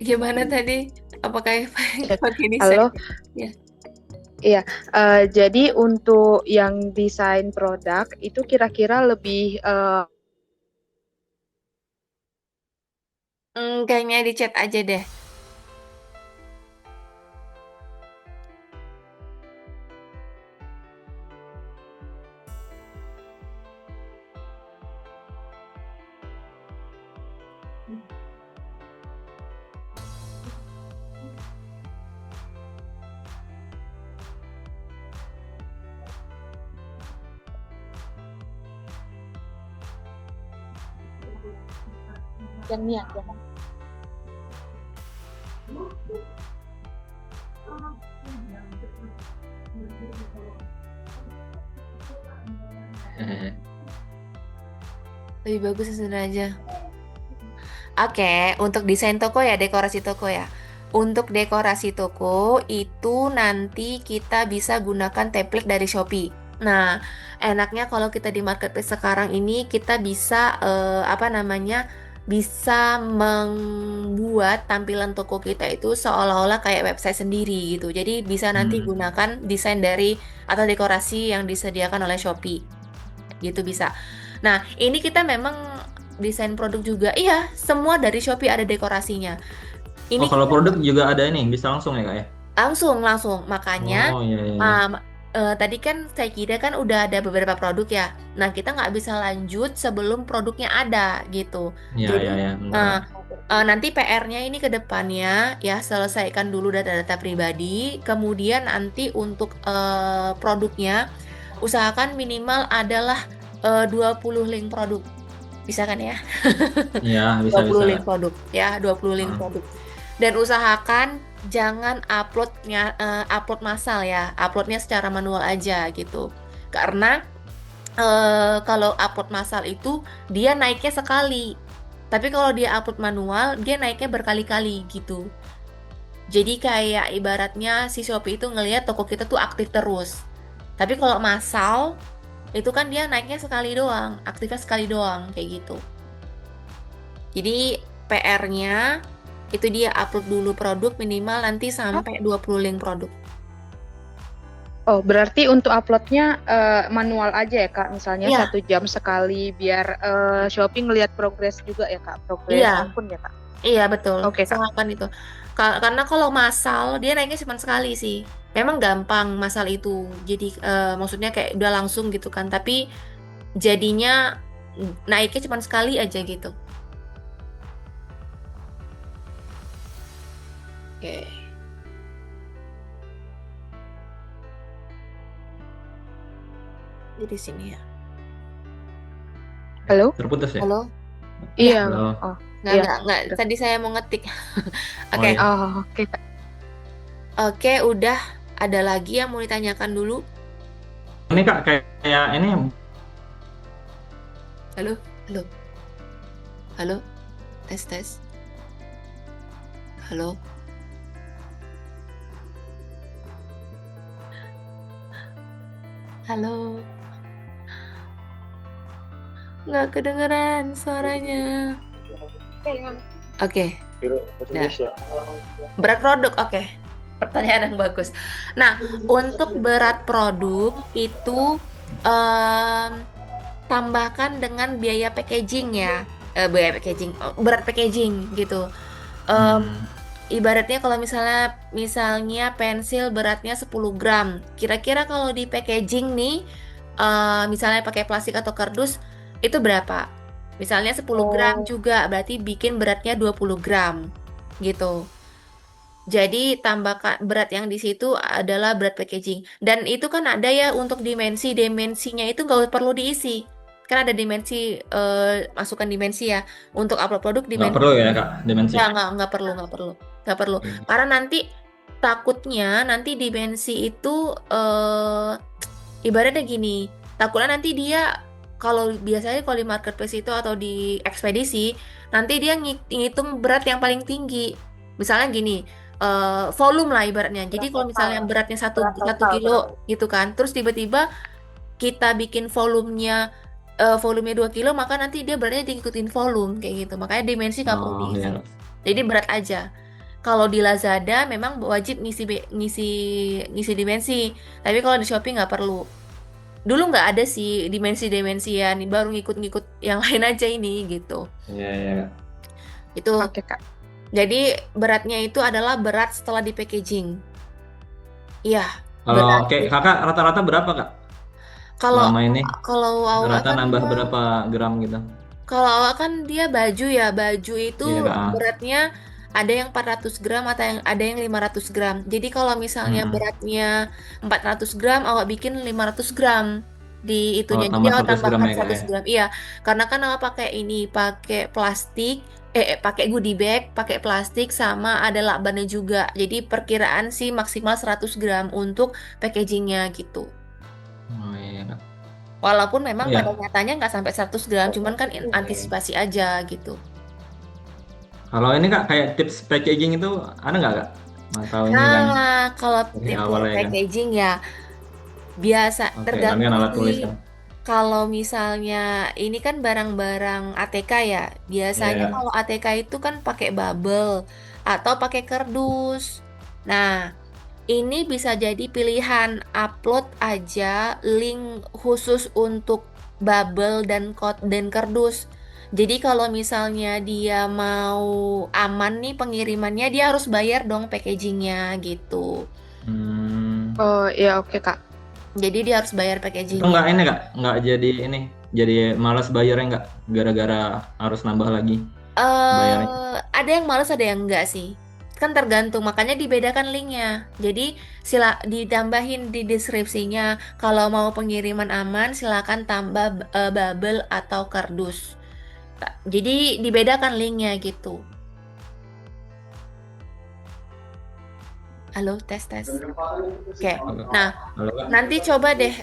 Gimana tadi? Apakah pakai desain?
halo?
Ya.
Iya, jadi untuk yang desain produk itu kira-kira lebih
Kayaknya di chat aja deh.
yang niat ya.
Lebih bagus sesudah aja. Oke, untuk desain toko ya, dekorasi toko ya. Untuk dekorasi toko itu nanti kita bisa gunakan template dari Shopee. Nah, enaknya kalau kita di marketplace sekarang ini kita bisa bisa membuat tampilan toko kita itu seolah-olah kayak website sendiri gitu. Jadi bisa nanti gunakan desain dari atau dekorasi yang disediakan oleh Shopee. Gitu bisa. Nah, ini kita memang desain produk juga. Iya, semua dari Shopee ada dekorasinya. Ini
Oh, kalau produk juga ada ini, bisa langsung ya kak ya?
langsung. Makanya
Oh iya iya.
tadi kan saya kira kan udah ada beberapa produk ya. Nah, kita nggak bisa lanjut sebelum produknya ada gitu.
Iya
Jadi
iya iya. Benar.
nanti PR-nya ini ke depannya ya selesaikan dulu data-data pribadi. Kemudian nanti untuk produknya usahakan minimal adalah 20 link produk. Bisa kan ya?
Iya, bisa
20
bisa
link
kak.
produk ya, 20 link
Hmm.
produk. Dan usahakan jangan upload massal ya, uploadnya secara manual aja gitu. Karena kalau upload massal itu dia naiknya sekali. Tapi kalau dia upload manual, dia naiknya berkali-kali gitu. Jadi kayak ibaratnya si Shopee itu ngelihat toko kita tuh aktif terus. Tapi kalau massal itu kan dia naiknya sekali doang, aktifnya sekali doang kayak gitu. Jadi PR-nya itu dia upload dulu produk minimal nanti sampai 20 link produk.
Oh, berarti untuk uploadnya manual aja ya Kak, misalnya
Iya.
1 jam sekali biar Shopee ngelihat progres juga ya Kak, progres
Iya.
akun ya Kak.
Iya betul,
Oke Kak.
usahakan itu. Karena kalau massal dia naiknya cuma sekali sih. Memang gampang massal itu. Jadi maksudnya kayak udah langsung gitu kan. Tapi jadinya naiknya cuma sekali aja gitu. Oke. Di sini ya.
Halo?
Terputus ya?
Halo?
Iya.
Halo.
Oh,
Nggak,
iya.
nggak. Tadi saya mau ngetik.
Oh
Oke.
iya.
Oh, oke Kak.
Oke, udah. Ada lagi yang mau ditanyakan dulu?
Ini kak kayak ini
Halo? Halo? Halo? Tes, tes. Halo? Halo? Nggak kedengeran suaranya. Oke. Nah, berat produk, oke. Pertanyaan yang bagus. Nah, untuk berat produk itu tambahkan dengan biaya packaging ya. Biaya packaging, berat packaging gitu. Ibaratnya kalau misalnya pensil beratnya 10 gram. Kira-kira kalau di packaging nih, misalnya pakai plastik atau kardus, itu berapa? Misalnya 10 gram juga, berarti bikin beratnya 20 gram gitu. Jadi tambahkan berat yang di situ adalah berat packaging. Dan itu kan ada ya untuk dimensinya itu nggak perlu diisi. Kan ada dimensi, masukkan dimensi ya. Untuk upload produk
nggak
dimensi.
perlu ya kak dimensi.
Ya, nggak perlu. Karena nanti takutnya nanti dimensi itu ibaratnya gini. Takutnya nanti dia biasanya kalau di marketplace itu atau di ekspedisi, nanti dia ngitung berat yang paling tinggi. Misalnya gini, volume lah ibaratnya. Jadi kalau misalnya beratnya satu kilo gitu kan, terus tiba-tiba kita bikin volumenya 2 kilo, maka nanti dia beratnya diikutin volume kayak gitu. Makanya dimensi nggak perlu diisi.
Iya.
Jadi berat aja. Kalau di Lazada memang wajib ngisi dimensi, tapi kalau di Shopee nggak perlu. Dulu nggak ada sih dimensi-dimensian, baru ngikut-ngikut yang lain aja ini gitu.
Iya iya.
Itu.
Oke Kak.
Jadi beratnya itu adalah berat setelah di packaging. Iya.
Kalau kayak kakak rata-rata berapa kak?
Kalau
Selama ini
awal
rata
kan
nambah
dia,
berapa gram gitu?
kalau awal kan dia baju ya, baju itu
Iya kak.
beratnya ada yang 400 gram atau ada yang 500 gram. Jadi kalau misalnya beratnya 400 gram, awak bikin 500 gram di itunya. Jadi
Tambah
awak
100 gram
tambahkan
ya kak
100 gram. Iya, karena kan awak pakai plastik, pakai goodie bag, pakai plastik sama ada lakbannya juga. Jadi perkiraan sih maksimal 100 gram untuk packagingnya gitu.
Oh iya kak.
Walaupun memang
Iya.
pada nyatanya nggak sampai 100 gram, cuman kan antisipasi aja gitu.
Kalau ini kak kayak tips packaging itu ada nggak kak? Atau ini kan
Kalau
dari
tips
awal ya kan?
packaging ya biasa
Oke,
tergantung
kan alat tulis
sih.
kan.
kalau misalnya ini kan barang-barang ATK ya, biasanya
Iya.
kalau ATK itu kan pakai bubble atau pakai kardus. Nah, ini bisa jadi pilihan upload aja link khusus untuk bubble dan kardus. Jadi kalau misalnya dia mau aman nih pengirimannya, dia harus bayar dong packagingnya gitu.
Hmm.
Oh ya, oke Kak.
Jadi dia harus bayar
Itu
packagingnya.
nggak ini kak, nggak jadi ini, jadi malas bayarnya nggak, gara-gara harus nambah lagi bayarnya.
Ada yang males, ada yang enggak sih. Kan tergantung, makanya dibedakan linknya. Jadi sila ditambahin di deskripsinya. Kalau mau pengiriman aman, silakan tambah bubble atau kardus. Jadi dibedakan linknya gitu. Halo, tes tes. Oke.
Halo,
Nah,
halo kak.
nanti coba deh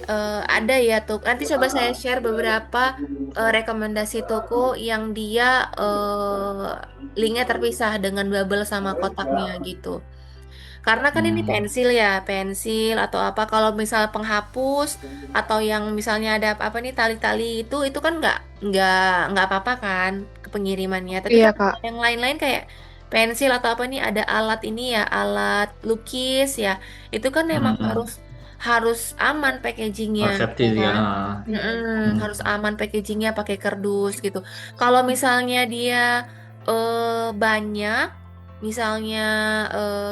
ada ya tuh. Nanti coba saya share beberapa rekomendasi toko yang dia linknya terpisah dengan bubble sama kotaknya gitu. Karena kan ini
Hmm.
pensil ya, pensil atau apa. Kalau misal penghapus atau yang misalnya ada apa nih tali-tali itu kan nggak apa-apa kan ke pengirimannya. Tapi
Iya
kalau
Kak.
yang lain-lain kayak pensil atau apa nih ada alat ini ya, alat lukis ya, itu kan memang
Hmm.
harus harus aman packagingnya,
Oh, safety
ya
ya.
kan? Harus
Hmm.
aman packagingnya pakai kardus gitu. Kalau misalnya dia banyak, misalnya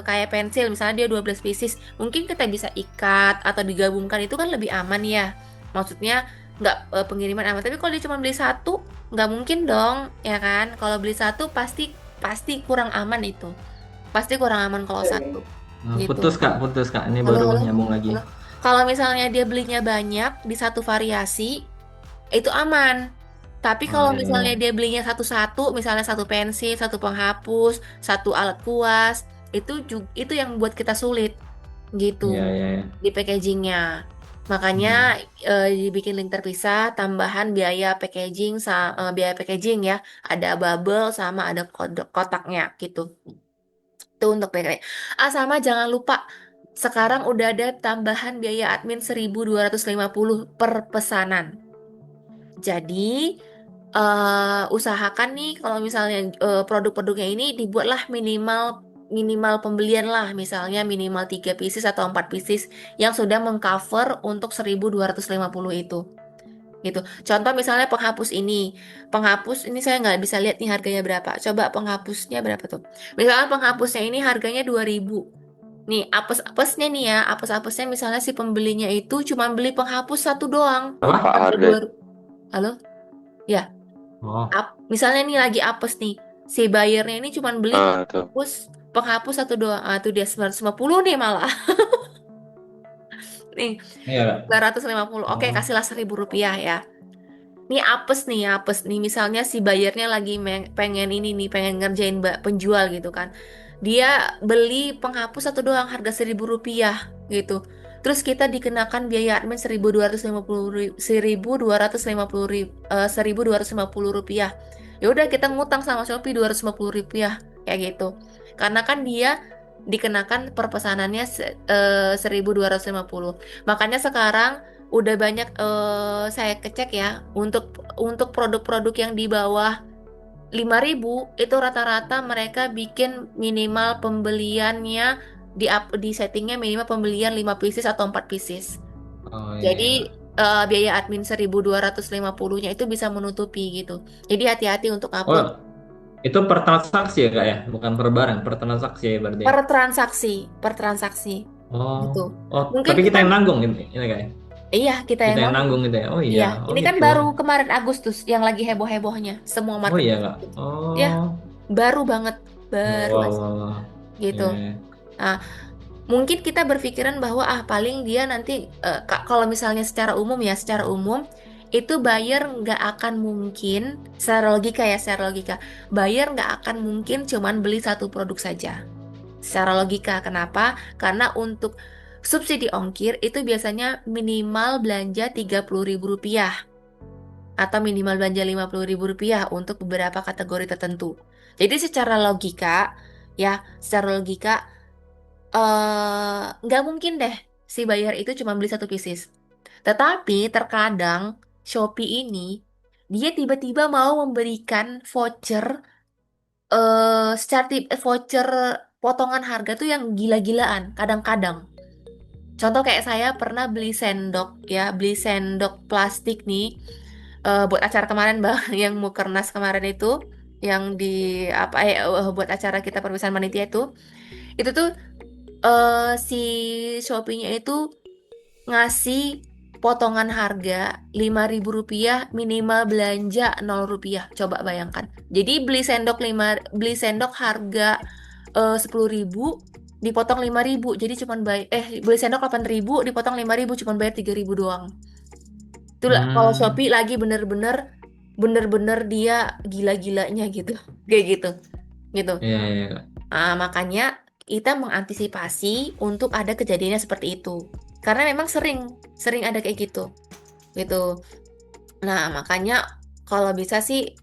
kayak pensil, misalnya dia 12 pieces, mungkin kita bisa ikat atau digabungkan itu kan lebih aman ya. Maksudnya nggak pengiriman aman. Tapi kalau dia cuma beli satu, nggak mungkin dong, ya kan? Kalau beli satu pasti pasti kurang aman itu. Pasti kurang aman kalau satu, gitu.
Putus kak, putus kak. Ini
Halo,
baru
halo,
nyambung lagi.
halo. Kalau misalnya dia belinya banyak di satu variasi, itu aman. Tapi
Oh
kalau
iya,
misalnya
iya.
dia belinya satu-satu, misalnya satu pensil, satu penghapus, satu alat kuas, itu yang buat kita sulit gitu
Iya, iya, iya.
di packagingnya. Makanya
Hmm.
dibikin link terpisah, tambahan biaya packaging ya, ada bubble sama ada kotaknya gitu. Itu untuk packaging. Ah sama jangan lupa sekarang udah ada tambahan biaya admin 1.250 per pesanan. Jadi usahakan nih kalau misalnya produk-produknya ini dibuatlah minimal minimal pembelian lah, misalnya minimal 3 pieces atau 4 pieces yang sudah mengcover untuk 1.250 itu gitu. Contoh misalnya penghapus ini saya nggak bisa lihat nih harganya berapa. Coba penghapusnya berapa tuh? Misalnya penghapusnya ini harganya 2.000. Nih, apes-apesnya nih ya, apes-apesnya misalnya si pembelinya itu cuma beli penghapus satu doang.
Berapa
Apa?
Harga dua.
harganya?
Halo? Ya,
Oh,
misalnya nih lagi apes nih, si buyernya ini cuma beli
Ah, tuh.
penghapus satu doang. Ah, tuh dia 950 nih malah. Nih,
iya kak.
950. Oke,
Oh,
kasihlah Rp1.000 ya. Apes nih. Misalnya si buyernya lagi pengen ini nih, pengen ngerjain penjual gitu kan. Dia beli penghapus satu doang harga Rp1.000 gitu. Terus kita dikenakan biaya admin 1.250 rupiah. Ya udah kita ngutang sama Shopee Rp250 kayak gitu. Karena kan dia dikenakan per pesanannya 1.250. Makanya sekarang udah banyak saya kecek ya untuk produk-produk yang di bawah 5.000 itu rata-rata mereka bikin minimal pembeliannya di settingnya minimal pembelian 5 pieces atau 4 pieces.
oh iya,
Jadi
iya.
biaya admin 1.250-nya itu bisa menutupi gitu. Jadi hati-hati untuk
Oh,
upload
itu per transaksi ya kak ya, bukan per barang, per transaksi ya berarti ya?
per transaksi
Oh,
gitu.
oh,
Mungkin
tapi kita
kita
yang nanggung ini kak ya?
iya kita
Kita
yang
yang
nanggung.
nanggung gitu ya? Oh iya,
Iya,
oh
ini kan
gitu.
baru kemarin Agustus yang lagi heboh-hebohnya semua
Oh iya
marketplace
kak.
gitu. Ya,
Oh,
baru banget,
wow,
baru
wow,
aja
wow.
gitu.
Iya, iya.
Nah, mungkin kita berpikiran bahwa paling dia nanti kalau misalnya secara umum itu buyer nggak akan mungkin secara logika buyer nggak akan mungkin cuman beli satu produk saja. Secara logika, kenapa? Karena untuk subsidi ongkir itu biasanya minimal belanja Rp30.000 atau minimal belanja Rp50.000 untuk beberapa kategori tertentu. Jadi secara logika nggak mungkin deh si buyer itu cuma beli satu pieces. Tetapi terkadang Shopee ini dia tiba-tiba mau memberikan voucher potongan harga tuh yang gila-gilaan kadang-kadang. Contoh kayak saya pernah beli sendok plastik nih buat acara kemarin Bang, yang Mukernas kemarin itu, yang di apa buat acara kita perpisahan panitia itu tuh si Shopee-nya itu ngasih potongan harga Rp5.000 minimal belanja Rp0. Coba bayangkan. Jadi beli sendok harga 10.000 dipotong 5.000. Jadi cuman beli sendok 8.000 dipotong 5.000 cuman bayar 3.000 doang. Itulah kalau
Hmm,
Shopee lagi bener-bener dia gila-gilanya gitu. Kayak gitu. Gitu.
iya, iya, Kak.
Makanya kita mengantisipasi untuk ada kejadiannya seperti itu. Karena memang sering sering ada kayak gitu. Gitu. Nah, makanya kalau bisa sih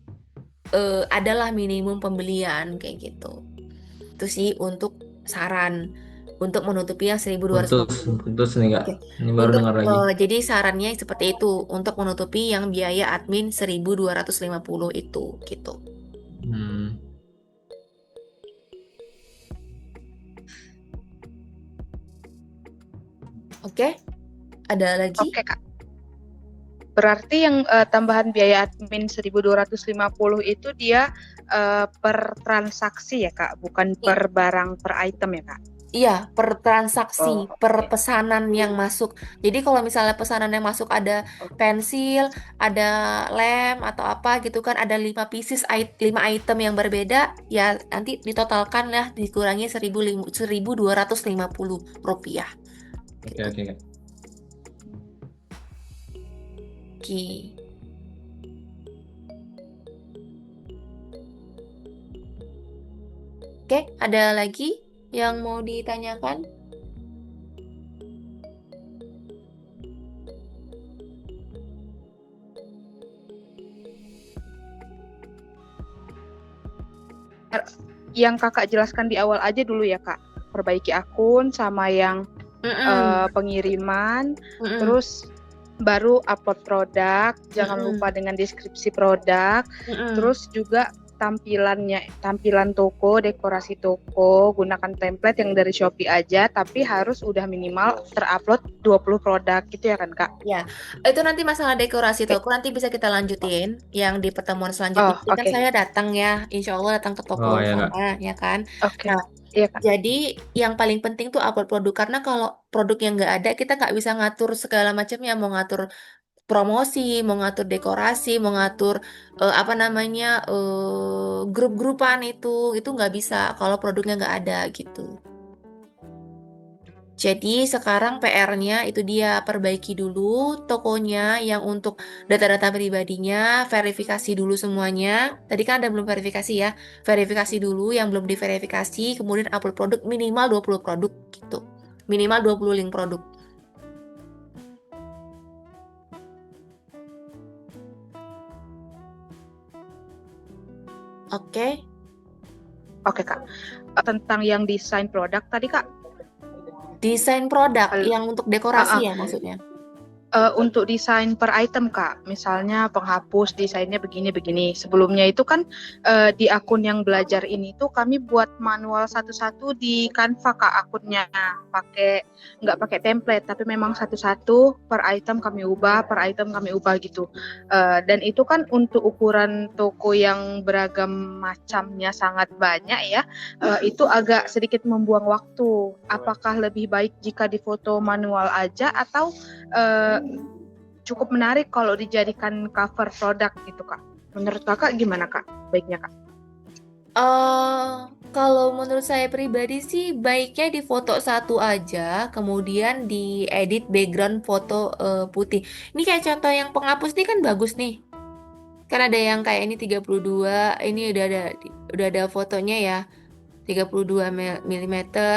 adalah minimum pembelian kayak gitu. Itu sih untuk saran untuk menutupi yang
Putus,
1.250.
putus nih Kak.
Oke.
Ini baru
Untuk
dengar lagi.
jadi sarannya seperti itu untuk menutupi yang biaya admin 1.250 itu gitu.
Hmm.
Oke? Ada lagi?
Oke, Kak. Berarti yang tambahan biaya admin 1.250 itu dia per transaksi ya, Kak, bukan
I-
per barang per item ya, Kak?
Iya, per transaksi,
Oh,
per
oke.
pesanan yang masuk. Jadi kalau misalnya pesanan yang masuk ada pensil, ada lem atau apa gitu kan, ada 5 item yang berbeda, ya nanti ditotalkan lah dikurangi 1.250 rupiah
Oke,
gitu.
oke Kak.
Oke. Oke, ada lagi yang mau ditanyakan?
Yang Kakak jelaskan di awal aja dulu ya, Kak. Perbaiki akun sama yang
Mm-mm,
pengiriman,
mm-mm,
terus baru upload produk, jangan
mm-mm,
lupa dengan deskripsi produk,
mm-mm.
terus juga tampilan toko, dekorasi toko, gunakan template yang dari Shopee aja, tapi harus udah minimal terupload 20 produk gitu ya kan, Kak?
Ya, itu nanti masalah dekorasi
Oke.
toko nanti bisa kita lanjutin yang di pertemuan selanjutnya.
Oh,
Jadi kan
oke.
saya datang ya, insya Allah datang ke
Oh
toko
ya Kak.
sana ya kan.
Oke.
Nah,
Iya, Kak.
jadi yang paling penting tuh upload produk karena kalau produk yang nggak ada kita nggak bisa ngatur segala macamnya, mau ngatur promosi, mau ngatur dekorasi, mau ngatur apa namanya grup-grupan itu nggak bisa kalau produknya nggak ada gitu. Jadi sekarang PR-nya itu dia perbaiki dulu tokonya yang untuk data-data pribadinya, verifikasi dulu semuanya. Tadi kan ada belum verifikasi ya. Verifikasi dulu yang belum diverifikasi, kemudian upload produk minimal 20 produk gitu. Minimal 20 link produk. Oke.
Oke, Kak. Tentang yang desain produk tadi, Kak.
Desain produk
Hal-
yang untuk
ah,
dekorasi
ah.
ya maksudnya.
Untuk desain per item, Kak. Misalnya penghapus desainnya begini-begini. Sebelumnya itu kan di akun yang belajar ini tuh kami buat manual satu-satu di Canva, Kak, akunnya. Nggak pakai template, tapi memang satu-satu per item kami ubah, per item kami ubah gitu. Dan itu kan untuk ukuran toko yang beragam macamnya sangat banyak ya, itu agak sedikit membuang waktu. Apakah lebih baik jika difoto manual aja atau cukup menarik kalau dijadikan cover produk gitu, Kak? Menurut Kakak gimana, Kak? Baiknya, Kak?
Kalau menurut saya pribadi sih baiknya difoto satu aja, kemudian diedit background foto putih. Ini kayak contoh yang penghapus nih kan bagus nih. Kan ada yang kayak ini 32, ini udah ada fotonya ya. 32 mm,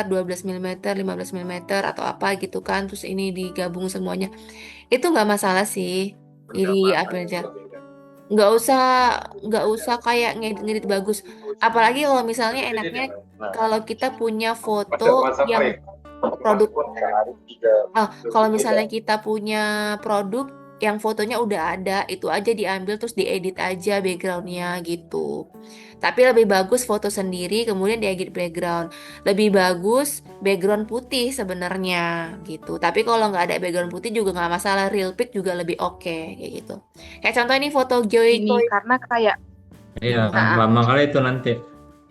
12 mm, 15 mm atau apa gitu kan. Terus ini digabung semuanya. Itu nggak masalah sih. Jadi apa aja. Nggak usah nggak usah kayak ngedit-ngedit bagus. Apalagi kalau misalnya enaknya kalau kita punya foto yang produk kalau misalnya kita punya produk yang fotonya udah ada, itu aja diambil terus diedit aja backgroundnya gitu. Tapi lebih bagus foto sendiri kemudian diedit background. Lebih bagus background putih sebenarnya gitu. Tapi kalau nggak ada background putih juga nggak masalah, real pic juga lebih oke kayak gitu. Kayak contoh ini foto Joy
Ini
Toy.
karena kayak
Iya kan,
ah,
lama kali itu nanti.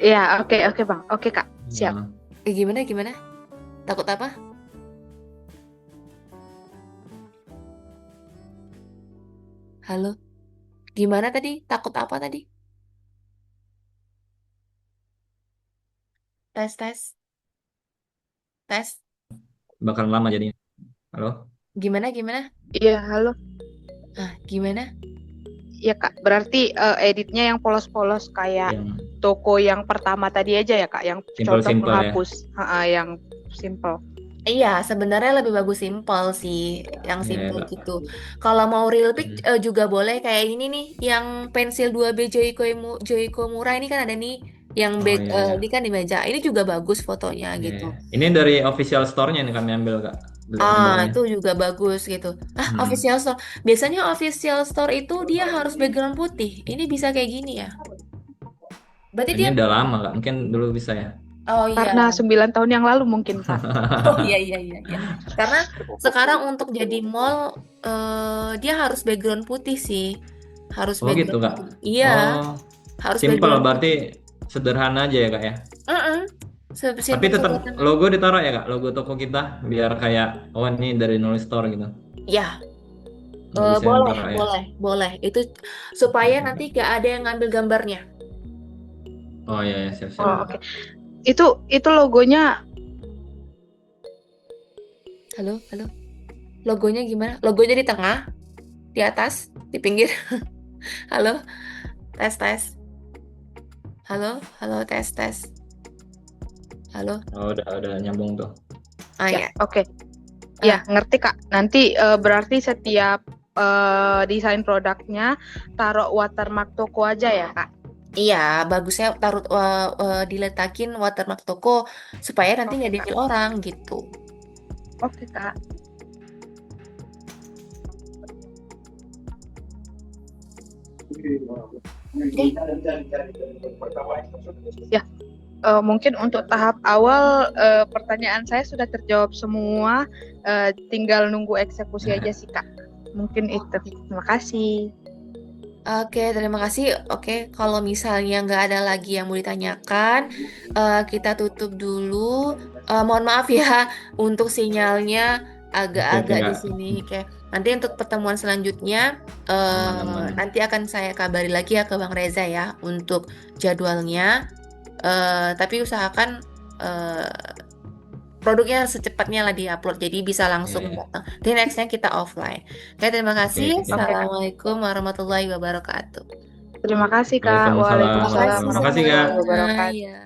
ya oke oke Bang. Oke Kak. Siap.
Nah,
Gimana gimana? Takut apa? Halo? Gimana tadi? Takut apa tadi? Tes tes tes.
bakal lama jadinya. Halo?
Gimana gimana?
Iya, halo.
Gimana?
Iya Kak. Berarti editnya yang polos-polos kayak
Yang
toko yang pertama tadi aja ya Kak, yang contoh
simple-simple ya.
penghapus. Yang simple.
Iya, sebenarnya lebih bagus simple sih, yang
Iya,
simple
Kak.
gitu. Kalau mau real pic
Hmm.
juga boleh kayak ini nih, yang pensil 2B Joico Mura ini kan ada nih, yang
Oh iya ya.
ini kan di meja. Ini juga bagus fotonya
Iya,
gitu.
iya. Ini dari official store-nya nih kami ambil, Kak. Beli gambarnya.
Itu juga bagus gitu.
Hmm.
Official store. Biasanya official store itu dia harus background putih. Ini bisa kayak gini ya. Berarti
Ini
dia,
udah lama, Kak. Mungkin dulu bisa ya.
oh iya.
Karena 9 tahun yang lalu mungkin Kak.
Oh iya iya iya iya. Karena sekarang untuk jadi mall dia harus background putih sih. Harus
Oh gitu,
background
Kak.
putih. Iya,
Oh,
harus
simple
background
berarti
putih.
sederhana aja ya, Kak ya.
Heeh.
Tapi
Simple
tetap
sederhana.
logo ditaruh ya, Kak. Logo toko kita biar kayak oh ini dari nulis store gitu.
Ya,
Nggak bisa yang
boleh,
taruh ya.
boleh, boleh. Itu supaya nanti gak ada yang ngambil gambarnya.
Oh iya, ya, siap-siap.
Oh, oke. Itu logonya
Halo, halo. Logonya gimana? Logonya di tengah, di atas, di pinggir. Halo, tes tes. Halo, halo, tes tes. Halo.
Oh, udah nyambung tuh.
Ya.
oke. Ya, ngerti Kak. Nanti berarti setiap desain produknya taruh watermark toko aja ya Kak.
Iya, bagusnya taruh diletakin watermark toko supaya nanti nggak diambil orang gitu.
Oke Kak. Ya, mungkin untuk tahap awal pertanyaan saya sudah terjawab semua. Tinggal nunggu eksekusi aja sih Kak. Mungkin itu. Terima kasih.
Oke, terima kasih. Oke, kalau misalnya nggak ada lagi yang mau ditanyakan, kita tutup dulu. Mohon maaf ya untuk sinyalnya agak-agak
Oke,
di
Kak.
sini. Oke, nanti untuk pertemuan selanjutnya,
Aman-aman.
nanti akan saya kabari lagi ya ke Bang Reza ya untuk jadwalnya. Tapi usahakan produknya secepatnya lah diupload, jadi bisa langsung
Iya, iya.
datang. Jadi nextnya kita offline. Oke, terima kasih.
Oke.
Assalamualaikum warahmatullahi wabarakatuh.
Terima kasih Kak.
Waalaikumsalam.
Waalaikumsalam
Makasih
Terima kasih, Kak.
warahmatullahi
semuanya.
wabarakatuh.
Ya.